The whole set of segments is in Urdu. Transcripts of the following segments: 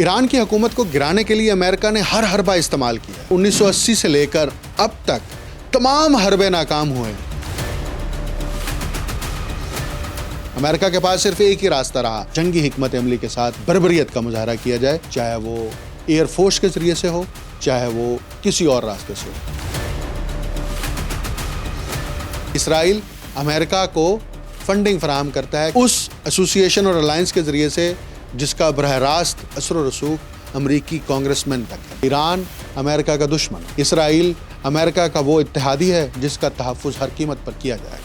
ایران کی حکومت کو گرانے کے لیے امریکہ نے ہر حربہ استعمال کیا۔ 1980 سے لے کر اب تک تمام حربے ناکام ہوئے۔ امریکہ کے پاس صرف ایک ہی راستہ رہا، جنگی حکمت عملی کے ساتھ بربریت کا مظاہرہ کیا جائے، چاہے وہ ایئر فورس کے ذریعے سے ہو، چاہے وہ کسی اور راستے سے ہو۔ اسرائیل امریکہ کو فنڈنگ فراہم کرتا ہے اس ایسوسی ایشن اور الائنس کے ذریعے سے جس کا براہ راست اثر و رسوخ امریکی کانگریس مین تک ہے۔ ایران امریکہ کا دشمن، اسرائیل امریکہ کا وہ اتحادی ہے جس کا تحفظ ہر قیمت پر کیا جائے گا۔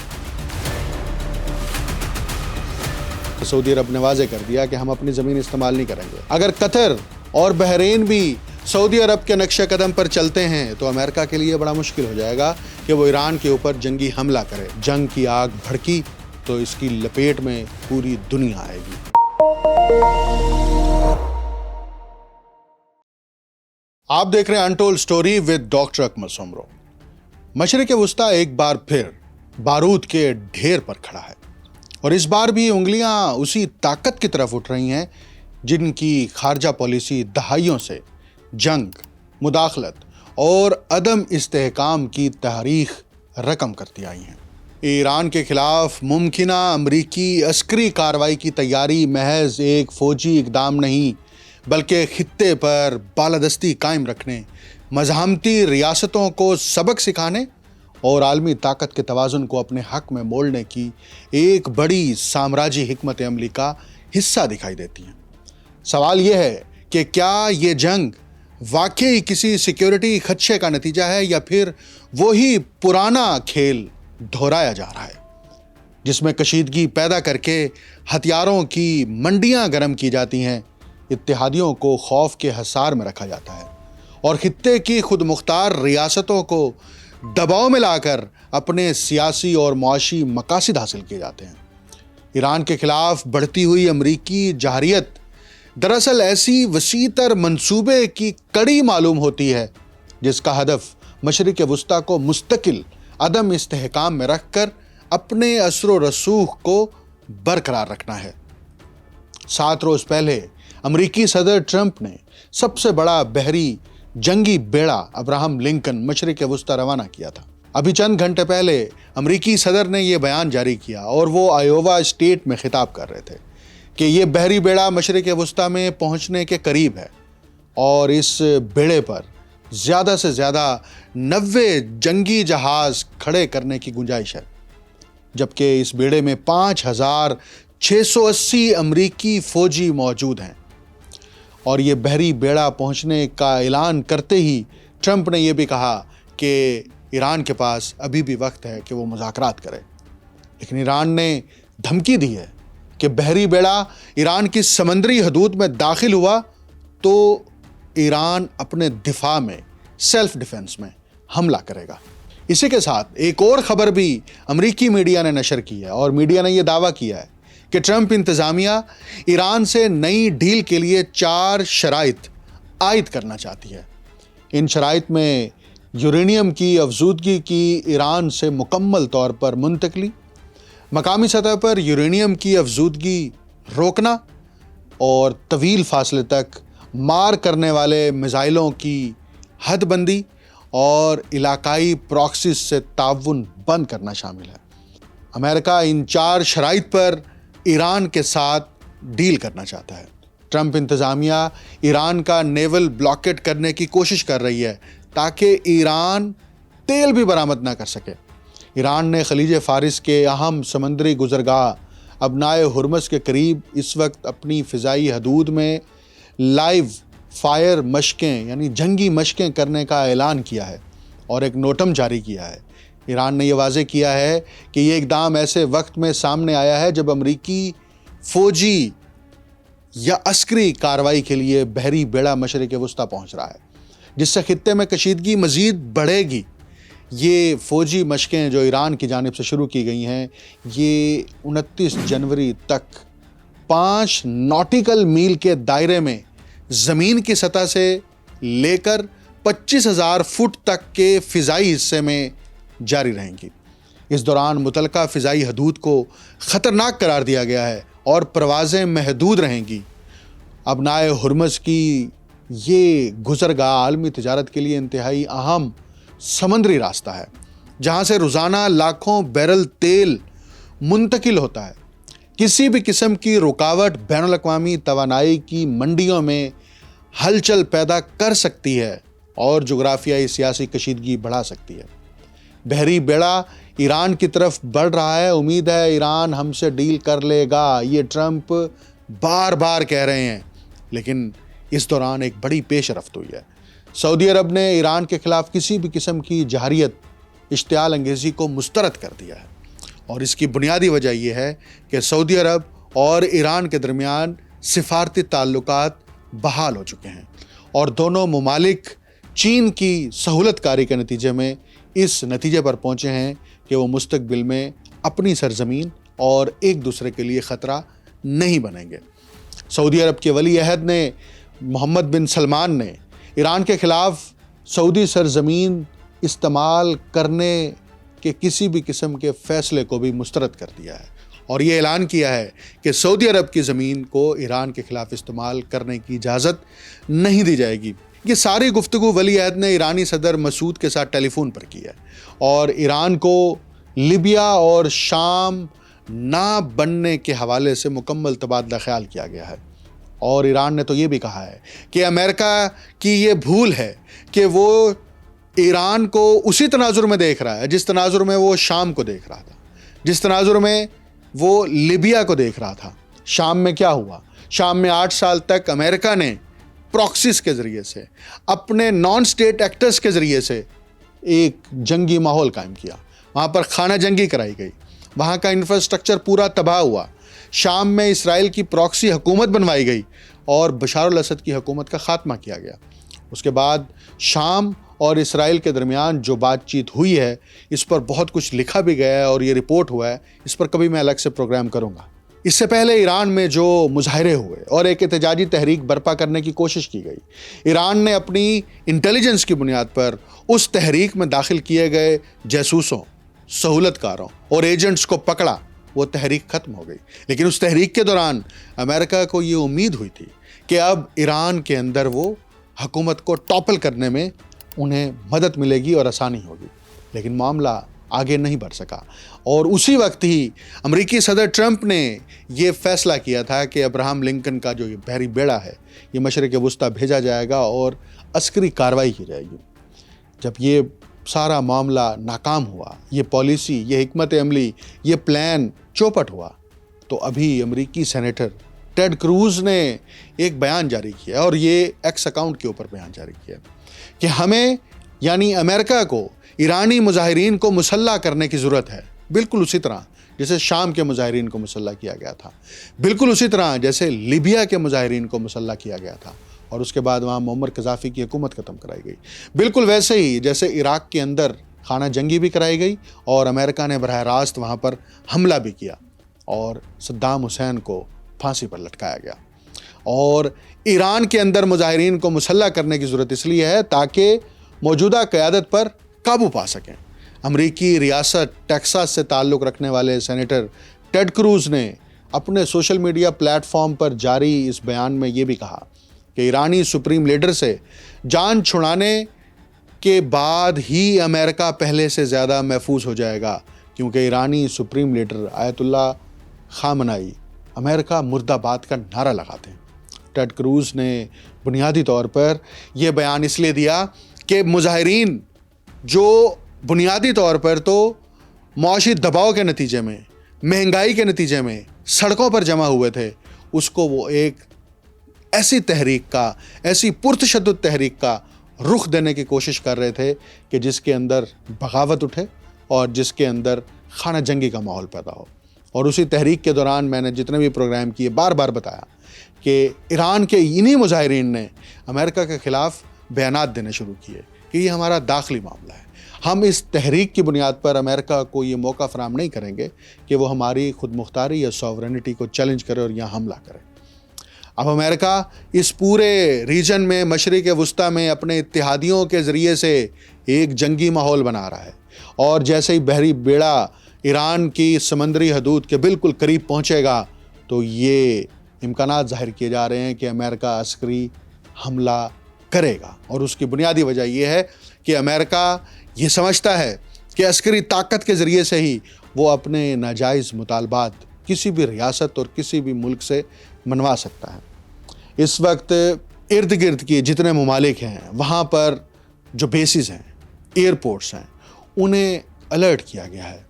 سعودی عرب نے واضح کر دیا کہ ہم اپنی زمین استعمال نہیں کریں گے۔ اگر قطر اور بحرین بھی سعودی عرب کے نقشہ قدم پر چلتے ہیں تو امریکہ کے لیے بڑا مشکل ہو جائے گا کہ وہ ایران کے اوپر جنگی حملہ کرے۔ جنگ کی آگ بھڑکی تو اس کی لپیٹ میں پوری دنیا آئے گی۔ آپ دیکھ رہے ہیں انٹولڈ سٹوری ود ڈاکٹر اکمل سومرو۔ مشرق وسطیٰ ایک بار پھر بارود کے ڈھیر پر کھڑا ہے، اور اس بار بھی انگلیاں اسی طاقت کی طرف اٹھ رہی ہیں جن کی خارجہ پالیسی دہائیوں سے جنگ، مداخلت اور عدم استحکام کی تاریخ رقم کرتی آئی ہیں۔ ایران کے خلاف ممکنہ امریکی عسکری کارروائی کی تیاری محض ایک فوجی اقدام نہیں بلکہ خطے پر بالادستی قائم رکھنے، مزاحمتی ریاستوں کو سبق سکھانے اور عالمی طاقت کے توازن کو اپنے حق میں موڑنے کی ایک بڑی سامراجی حکمت عملی کا حصہ دکھائی دیتی ہیں۔ سوال یہ ہے کہ کیا یہ جنگ واقعی کسی سیکیورٹی خدشے کا نتیجہ ہے یا پھر وہی پرانا کھیل دہرایا جا رہا ہے جس میں کشیدگی پیدا کر کے ہتھیاروں کی منڈیاں گرم کی جاتی ہیں، اتحادیوں کو خوف کے حصار میں رکھا جاتا ہے اور خطے کی خود مختار ریاستوں کو دباؤ میں لا کر اپنے سیاسی اور معاشی مقاصد حاصل کیے جاتے ہیں۔ ایران کے خلاف بڑھتی ہوئی امریکی جارحیت دراصل ایسی وسیع تر منصوبے کی کڑی معلوم ہوتی ہے جس کا ہدف مشرق وسطیٰ کو مستقل عدم استحکام میں رکھ کر اپنے اثر و رسوخ کو برقرار رکھنا ہے۔ 7 روز پہلے امریکی صدر ٹرمپ نے سب سے بڑا بحری جنگی بیڑا ابراہم لنکن مشرق وسطیٰ روانہ کیا تھا۔ ابھی چند گھنٹے پہلے امریکی صدر نے یہ بیان جاری کیا اور وہ آئیووا اسٹیٹ میں خطاب کر رہے تھے کہ یہ بحری بیڑا مشرق وسطیٰ میں پہنچنے کے قریب ہے اور اس بیڑے پر زیادہ سے زیادہ 90 جنگی جہاز کھڑے کرنے کی گنجائش ہے، جبکہ اس بیڑے میں 5680 امریکی فوجی موجود ہیں۔ اور یہ بحری بیڑا پہنچنے کا اعلان کرتے ہی ٹرمپ نے یہ بھی کہا کہ ایران کے پاس ابھی بھی وقت ہے کہ وہ مذاکرات کرے، لیکن ایران نے دھمکی دی ہے کہ بحری بیڑا ایران کی سمندری حدود میں داخل ہوا تو ایران اپنے دفاع میں، سیلف ڈیفنس میں حملہ کرے گا۔ اسی کے ساتھ ایک اور خبر بھی امریکی میڈیا نے نشر کی ہے اور میڈیا نے یہ دعویٰ کیا ہے کہ ٹرمپ انتظامیہ ایران سے نئی ڈیل کے لیے 4 شرائط عائد کرنا چاہتی ہے۔ ان شرائط میں یورینیم کی افزودگی کی ایران سے مکمل طور پر منتقلی، مقامی سطح پر یورینیم کی افزودگی روکنا اور طویل فاصلے تک مار کرنے والے میزائلوں کی حد بندی اور علاقائی پراکسیز سے تعاون بند کرنا شامل ہے۔ امریکہ ان 4 شرائط پر ایران کے ساتھ ڈیل کرنا چاہتا ہے۔ ٹرمپ انتظامیہ ایران کا نیول بلاکیٹ کرنے کی کوشش کر رہی ہے تاکہ ایران تیل بھی برآمد نہ کر سکے۔ ایران نے خلیج فارس کے اہم سمندری گزرگاہ ابنائے ہرمز کے قریب اس وقت اپنی فضائی حدود میں لائیو فائر مشقیں یعنی جنگی مشقیں کرنے کا اعلان کیا ہے اور ایک نوٹم جاری کیا ہے۔ ایران نے یہ واضح کیا ہے کہ یہ اقدام ایسے وقت میں سامنے آیا ہے جب امریکی فوجی یا عسکری کارروائی کے لیے بحری بیڑا مشرق وسطیٰ پہنچ رہا ہے، جس سے خطے میں کشیدگی مزید بڑھے گی۔ یہ فوجی مشقیں جو ایران کی جانب سے شروع کی گئی ہیں، یہ 29 جنوری تک 5 ناٹیکل میل کے دائرے میں زمین کی سطح سے لے کر 25,000 فٹ تک کے فضائی حصے میں جاری رہیں گی۔ اس دوران متعلقہ فضائی حدود کو خطرناک قرار دیا گیا ہے اور پروازیں محدود رہیں گی ابنائے ہرمز کی یہ گزرگاہ عالمی تجارت کے لیے انتہائی اہم سمندری راستہ ہے، جہاں سے روزانہ لاکھوں بیرل تیل منتقل ہوتا ہے۔ کسی بھی قسم کی رکاوٹ بین الاقوامی توانائی کی منڈیوں میں ہلچل پیدا کر سکتی ہے اور جغرافیائی سیاسی کشیدگی بڑھا سکتی ہے۔ بحری بیڑا ایران کی طرف بڑھ رہا ہے، امید ہے ایران ہم سے ڈیل کر لے گا، یہ ٹرمپ بار بار کہہ رہے ہیں، لیکن اس دوران ایک بڑی پیش رفت ہوئی ہے۔ سعودی عرب نے ایران کے خلاف کسی بھی قسم کی جارحیت اشتعال انگیزی کو مسترد کر دیا ہے، اور اس کی بنیادی وجہ یہ ہے کہ سعودی عرب اور ایران کے درمیان سفارتی تعلقات بحال ہو چکے ہیں، اور دونوں ممالک چین کی سہولت کاری کے نتیجے میں اس نتیجے پر پہنچے ہیں کہ وہ مستقبل میں اپنی سرزمین اور ایک دوسرے کے لیے خطرہ نہیں بنیں گے۔ سعودی عرب کے ولی عہد نے محمد بن سلمان نے ایران کے خلاف سعودی سرزمین استعمال کرنے کے کسی بھی قسم کے فیصلے کو بھی مسترد کر دیا ہے، اور یہ اعلان کیا ہے کہ سعودی عرب کی زمین کو ایران کے خلاف استعمال کرنے کی اجازت نہیں دی جائے گی۔ یہ ساری گفتگو ولی عہد نے ایرانی صدر مسعود کے ساتھ ٹیلی فون پر کی ہے، اور ایران کو لیبیا اور شام نہ بننے کے حوالے سے مکمل تبادلہ خیال کیا گیا ہے۔ اور ایران نے تو یہ بھی کہا ہے کہ امریکہ کی یہ بھول ہے کہ وہ ایران کو اسی تناظر میں دیکھ رہا ہے جس تناظر میں وہ شام کو دیکھ رہا تھا، جس تناظر میں وہ لیبیا کو دیکھ رہا تھا۔ شام میں کیا ہوا؟ شام میں 8 سال تک امریکہ نے پراکسیز کے ذریعے سے، اپنے نان سٹیٹ ایکٹرز کے ذریعے سے ایک جنگی ماحول قائم کیا، وہاں پر خانہ جنگی کرائی گئی، وہاں کا انفراسٹرکچر پورا تباہ ہوا۔ شام میں اسرائیل کی پراکسی حکومت بنوائی گئی اور بشار الاسد کی حکومت کا خاتمہ کیا گیا۔ اس کے بعد شام اور اسرائیل کے درمیان جو بات چیت ہوئی ہے، اس پر بہت کچھ لکھا بھی گیا ہے اور یہ رپورٹ ہوا ہے، اس پر کبھی میں الگ سے پروگرام کروں گا۔ اس سے پہلے ایران میں جو مظاہرے ہوئے اور ایک احتجاجی تحریک برپا کرنے کی کوشش کی گئی، ایران نے اپنی انٹیلیجنس کی بنیاد پر اس تحریک میں داخل کیے گئے جاسوسوں، سہولت کاروں اور ایجنٹس کو پکڑا، وہ تحریک ختم ہو گئی۔ لیکن اس تحریک کے دوران امریکہ کو یہ امید ہوئی تھی کہ اب ایران کے اندر وہ حکومت کو ٹاپل کرنے میں انہیں مدد ملے گی اور آسانی ہوگی، لیکن معاملہ آگے نہیں بڑھ سکا۔ اور اسی وقت ہی امریکی صدر ٹرمپ نے یہ فیصلہ کیا تھا کہ ابراہم لنکن کا جو یہ بحری بیڑا ہے، یہ مشرق وسطیٰ بھیجا جائے گا اور عسکری کارروائی کی جائے گی۔ جب یہ سارا معاملہ ناکام ہوا، یہ پالیسی، یہ حکمت عملی، یہ پلان چوپٹ ہوا، تو ابھی امریکی سینیٹر ٹیڈ کروز نے ایک بیان جاری کیا، اور یہ ایکس اکاؤنٹ کے اوپر بیان جاری کیا کہ ہمیں یعنی امریکہ کو ایرانی مظاہرین کو مسلح کرنے کی ضرورت ہے، بالکل اسی طرح جیسے شام کے مظاہرین کو مسلح کیا گیا تھا، بالکل اسی طرح جیسے لیبیا کے مظاہرین کو مسلح کیا گیا تھا اور اس کے بعد وہاں معمر قذافی کی حکومت ختم کرائی گئی، بالکل ویسے ہی جیسے عراق کے اندر خانہ جنگی بھی کرائی گئی اور امریکہ نے براہ راست وہاں پر حملہ بھی کیا اور صدام حسین کو پھانسی پر لٹکایا گیا۔ اور ایران کے اندر مظاہرین کو مسلح کرنے کی ضرورت اس لیے ہے تاکہ موجودہ قیادت پر قابو پا سکیں۔ امریکی ریاست ٹیکساس سے تعلق رکھنے والے سینیٹر ٹیڈ کروز نے اپنے سوشل میڈیا پلیٹ فارم پر جاری اس بیان میں یہ بھی کہا کہ ایرانی سپریم لیڈر سے جان چھڑانے کے بعد ہی امریکہ پہلے سے زیادہ محفوظ ہو جائے گا، کیونکہ ایرانی سپریم لیڈر آیت اللہ خامنائی امریکہ مرد آباد کا نعرہ لگاتے ہیں۔ ٹیڈ کروز نے بنیادی طور پر یہ بیان اس لیے دیا کہ مظاہرین جو بنیادی طور پر تو معاشی دباؤ کے نتیجے میں، مہنگائی کے نتیجے میں سڑکوں پر جمع ہوئے تھے، اس کو وہ ایک ایسی تحریک کا، ایسی پرتشدد تحریک کا رخ دینے کی کوشش کر رہے تھے کہ جس کے اندر بغاوت اٹھے اور جس کے اندر خانہ جنگی کا ماحول پیدا ہو۔ اور اسی تحریک کے دوران میں نے جتنے بھی پروگرام کیے بار بار بتایا کہ ایران کے انہی مظاہرین نے امریکہ کے خلاف بیانات دینے شروع کیے کہ یہ ہمارا داخلی معاملہ ہے، ہم اس تحریک کی بنیاد پر امریکہ کو یہ موقع فراہم نہیں کریں گے کہ وہ ہماری خود مختاری یا سوورنٹی کو چیلنج کرے اور یہاں حملہ کرے۔ اب امریکہ اس پورے ریجن میں مشرق وسطیٰ میں اپنے اتحادیوں کے ذریعے سے ایک جنگی ماحول بنا رہا ہے، اور جیسے ہی بحری بیڑا ایران کی سمندری حدود کے بالکل قریب پہنچے گا تو یہ امکانات ظاہر کیے جا رہے ہیں کہ امریکہ عسکری حملہ کرے گا، اور اس کی بنیادی وجہ یہ ہے کہ امریکہ یہ سمجھتا ہے کہ عسکری طاقت کے ذریعے سے ہی وہ اپنے ناجائز مطالبات کسی بھی ریاست اور کسی بھی ملک سے منوا سکتا ہے۔ اس وقت ارد گرد کی جتنے ممالک ہیں وہاں پر جو بیسز ہیں، ایئرپورٹس ہیں، انہیں الرٹ کیا گیا ہے۔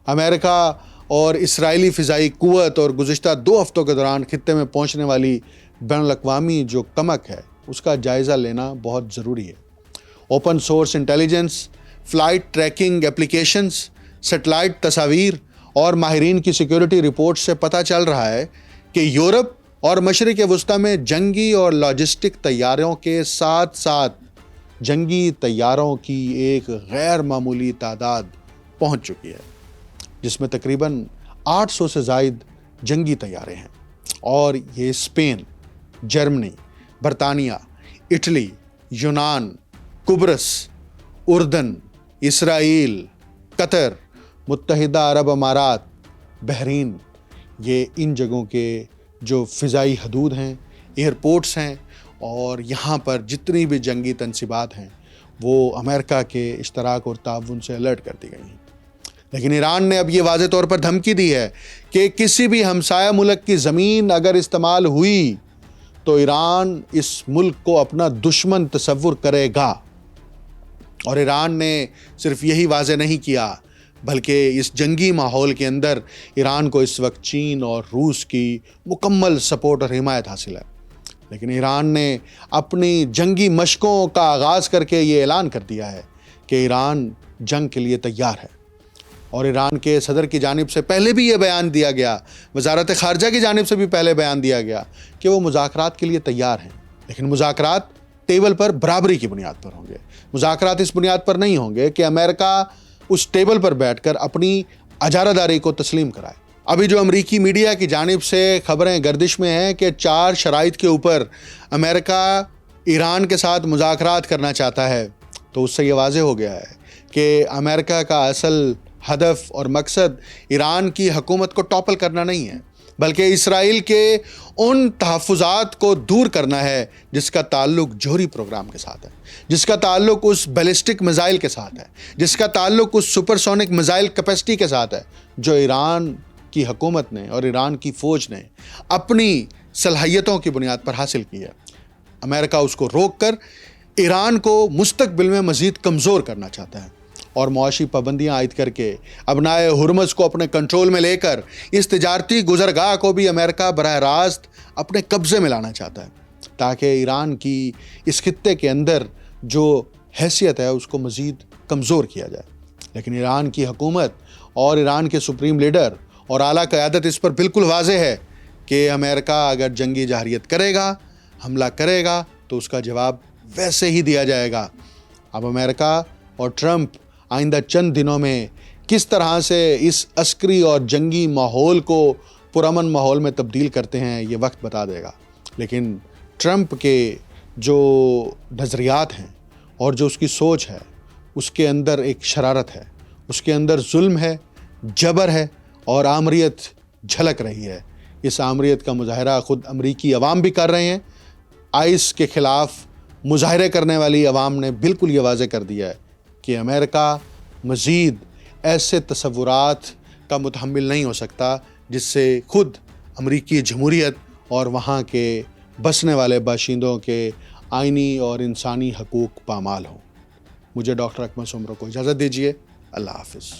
امریکہ اور اسرائیلی فضائی قوت اور گزشتہ 2 ہفتوں کے دوران خطے میں پہنچنے والی بین الاقوامی جو کمک ہے اس کا جائزہ لینا بہت ضروری ہے۔ Open source intelligence, flight tracking applications, satellite تصاویر اور ماہرین کی سیکیورٹی رپورٹ سے پتہ چل رہا ہے کہ یورپ اور مشرق وسطیٰ میں جنگی اور لاجسٹک طیاروں کے ساتھ ساتھ جنگی طیاروں کی ایک غیر معمولی تعداد پہنچ چکی ہے، جس میں تقریباً 800 سے زائد جنگی طیارے ہیں، اور یہ اسپین، جرمنی، برطانیہ، اٹلی، یونان، قبرص، اردن، اسرائیل، قطر، متحدہ عرب امارات، بحرین، یہ ان جگہوں کے جو فضائی حدود ہیں، ایئرپورٹس ہیں، اور یہاں پر جتنی بھی جنگی تنصیبات ہیں وہ امریکہ کے اشتراک اور تعاون سے الرٹ کر دی گئی ہیں۔ لیکن ایران نے اب یہ واضح طور پر دھمکی دی ہے کہ کسی بھی ہمسایہ ملک کی زمین اگر استعمال ہوئی تو ایران اس ملک کو اپنا دشمن تصور کرے گا۔ اور ایران نے صرف یہی واضح نہیں کیا بلکہ اس جنگی ماحول کے اندر ایران کو اس وقت چین اور روس کی مکمل سپورٹ اور حمایت حاصل ہے۔ لیکن ایران نے اپنی جنگی مشقوں کا آغاز کر کے یہ اعلان کر دیا ہے کہ ایران جنگ کے لیے تیار ہے، اور ایران کے صدر کی جانب سے پہلے بھی یہ بیان دیا گیا، وزارت خارجہ کی جانب سے بھی پہلے بیان دیا گیا کہ وہ مذاکرات کے لیے تیار ہیں، لیکن مذاکرات ٹیبل پر برابری کی بنیاد پر ہوں گے۔ مذاکرات اس بنیاد پر نہیں ہوں گے کہ امریکہ اس ٹیبل پر بیٹھ کر اپنی اجارہ داری کو تسلیم کرائے۔ ابھی جو امریکی میڈیا کی جانب سے خبریں گردش میں ہیں کہ 4 شرائط کے اوپر امریکہ ایران کے ساتھ مذاکرات کرنا چاہتا ہے، تو اس سے یہ واضح ہو گیا ہے کہ امریکہ کا اصل ہدف اور مقصد ایران کی حکومت کو ٹاپل کرنا نہیں ہے، بلکہ اسرائیل کے ان تحفظات کو دور کرنا ہے جس کا تعلق جوہری پروگرام کے ساتھ ہے، جس کا تعلق اس بیلسٹک میزائل کے ساتھ ہے، جس کا تعلق اس سپر سونک میزائل کیپیسٹی کے ساتھ ہے جو ایران کی حکومت نے اور ایران کی فوج نے اپنی صلاحیتوں کی بنیاد پر حاصل کی ہے۔ امریکہ اس کو روک کر ایران کو مستقبل میں مزید کمزور کرنا چاہتا ہے، اور معاشی پابندیاں عائد کر کے ابنائے ہرمز کو اپنے کنٹرول میں لے کر اس تجارتی گزرگاہ کو بھی امریکہ براہ راست اپنے قبضے میں لانا چاہتا ہے، تاکہ ایران کی اس خطے کے اندر جو حیثیت ہے اس کو مزید کمزور کیا جائے۔ لیکن ایران کی حکومت اور ایران کے سپریم لیڈر اور اعلیٰ قیادت اس پر بالکل واضح ہے کہ امریکہ اگر جنگی جارحیت کرے گا، حملہ کرے گا، تو اس کا جواب ویسے ہی دیا جائے گا۔ اب امریکہ اور ٹرمپ آئندہ چند دنوں میں کس طرح سے اس عسکری اور جنگی ماحول کو پرامن ماحول میں تبدیل کرتے ہیں یہ وقت بتا دے گا۔ لیکن ٹرمپ کے جو نظریات ہیں اور جو اس کی سوچ ہے اس کے اندر ایک شرارت ہے، اس کے اندر ظلم ہے، جبر ہے اور آمریت جھلک رہی ہے۔ اس آمریت کا مظاہرہ خود امریکی عوام بھی کر رہے ہیں۔ آئس کے خلاف مظاہرے کرنے والی عوام نے بالکل یہ واضح کر دیا ہے کہ امریکہ مزید ایسے تصورات کا متحمل نہیں ہو سکتا جس سے خود امریکی جمہوریت اور وہاں کے بسنے والے باشندوں کے آئینی اور انسانی حقوق پامال ہوں۔ مجھے ڈاکٹر اکمل سومرو کو اجازت دیجیے۔ اللہ حافظ۔